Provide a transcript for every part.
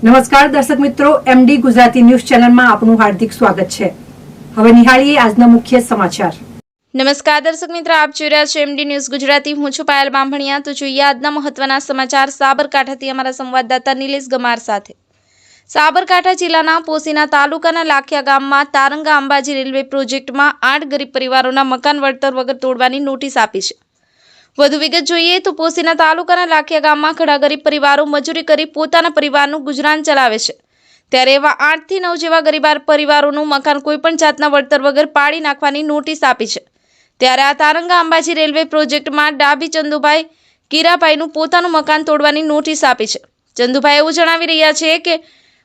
નમસ્કાર દર્શક મિત્રો, એમડી ગુજરાતી ન્યૂઝ ચેનલમાં આપનું હાર્દિક સ્વાગત છે। હવે નિહાળીએ આજના મુખ્ય સમાચાર। નમસ્કાર દર્શક મિત્રો, આપ જોઈ રહ્યા છો એમડી ન્યૂઝ ગુજરાતી। હું છું પાયલ બામણિયા। તો જોઈએ આજના મહત્વના સમાચાર સાબરકાંઠાથી અમારા સંવાદદાતા નિલેશ ગમાર સાથે। સાબરકાંઠા જિલ્લાના પોશીના તાલુકાના લાખિયા ગામમાં તારંગા અંબાજી રેલવે પ્રોજેક્ટમાં 8 ગરીબ પરિવારોના મકાન વળતર વગર તોડવાની નોટિસ આપી છે। વધુ વિગત જોઈએ તો પોશીના તાલુકાના લાખિયા ગામમાં ઘણા ગરીબ પરિવારો મજૂરી કરી પોતાના પરિવારનું ગુજરાન ચલાવે છે, ત્યારે એવા 8 થી 9 જેવા ગરીબ પરિવારોનું મકાન કોઈપણ જાતના વળતર વગર પાડી નાખવાની નોટિસ આપી છે। ત્યારે આ તારંગા અંબાજી રેલવે પ્રોજેક્ટમાં ડાબી ચંદુભાઈ કીરાભાઈનું પોતાનું મકાન તોડવાની નોટિસ આપી છે। ચંદુભાઈ એવું જણાવી રહ્યા છે કે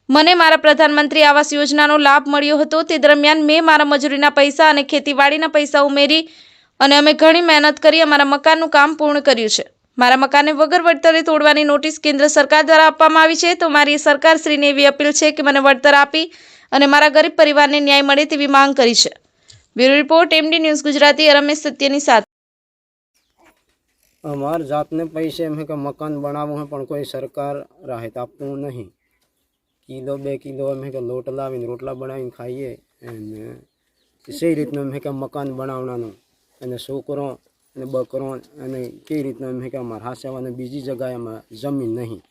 મને મારા પ્રધાનમંત્રી આવાસ યોજનાનો લાભ મળ્યો હતો, તે દરમિયાન મેં મારા મજૂરીના પૈસા અને ખેતીવાડીના પૈસા ઉમેરી અને અમે ઘણી મહેનત કરી અમારા મકાનનું કામ પૂર્ણ કર્યું છે। મારા મકાનને વગર વળતરે તોડવાની નોટિસ કેન્દ્ર સરકાર દ્વારા આપવામાં આવી છે, તો મારી સરકારશ્રીને એવી અપીલ છે કે મને વળતર આપી અને મારા ગરીબ પરિવારને ન્યાય મળે તેવી માંગ કરી છે। Bureau report MD news Gujarati. Ramesh સત્યની સાથે। અમાર જાतने पैसे में का मकान बनावो है पण कोई सरकार राहत आपतो नहीं। किलो 2 किलो में का लोट लावीने रोटला बनावीने खाइए અને इसी રીતનું में का मकान बनावવાનું અને છોકરો અને બકરો અને કઈ રીતનું में का અમાર હાસવાને બીજી જગ્યાએ માં જમીન નહીં।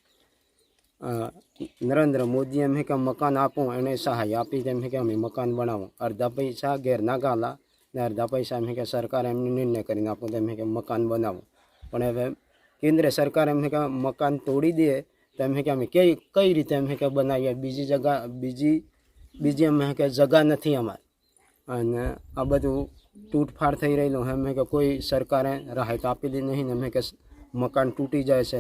નરેન્દ્ર મોદીએ में का મકાન આપો એને સહાય આપી તેમ કે અમે મકાન બનાવો, અડધા પૈસા ઘેર ના ગાલા ને અડધા પૈસા में का સરકાર એમને નિર્ણય કરીને આપો તેમ કે મકાન બનાવો। પણ હવે કેન્દ્ર સરકાર એમ કે મકાન તોડી દે તેમ કે અમે કઈ રીતે એમ કે બનાવીએ, બીજી જગ્યા બીજી એમ કે જગ્યા નથી અમાર અને આ બધું તૂટફાટ થઈ રહેલું એમ કે કોઈ સરકારે રાહત આપેલી નહીં ને એમ કે મકાન તૂટી જાય છે।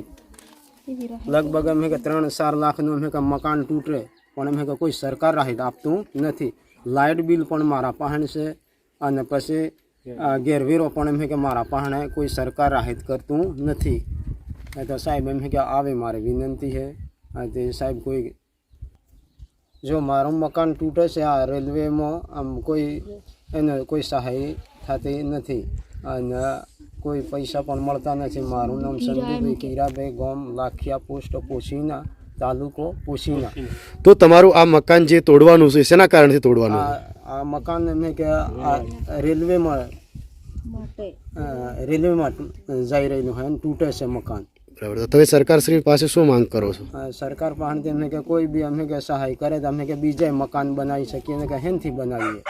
લગભગ એમ કે 3-4 લાખનું એમ કે મકાન તૂટે પણ એમ કે કોઈ સરકાર રાહત આપતું નથી। લાઇટ બિલ પણ મારા પાસે છે અને પછી ગેરવેરો પણ એમ કે મારા પાસે કોઈ સરકાર રાહત કરતું નથી। તો સાહેબ એમ કે આવે મારી વિનંતી છે તે સાહેબ કોઈ જો મારું મકાન તૂટે છે આ રેલવેમાં આમ કોઈ સહાય થતી નથી અને કોઈ પૈસા પણ મળતા નથી। મારું નામ સંજયભાઈ કીરાભાઈ, ગામ લાખિયા, પોસ્ટ પોશીના, તાલુકો પોશીના। તો તમારું આ મકાન જે તોડવાનું છે શેના કારણથી તોડવાનું? આ મકાન એમ કે રેલવેમાં જઈ રહેલું હોય તૂટે છે મકાન। બરાબર, તો તમે સરકારશ્રી પાસે શું માંગ કરો છો? સરકાર પાસે અમને કે કોઈ બી અમને કે સહાય કરે તો અમે કે બીજા મકાન બનાવી શકીએ ને કે હેનથી બનાવીએ।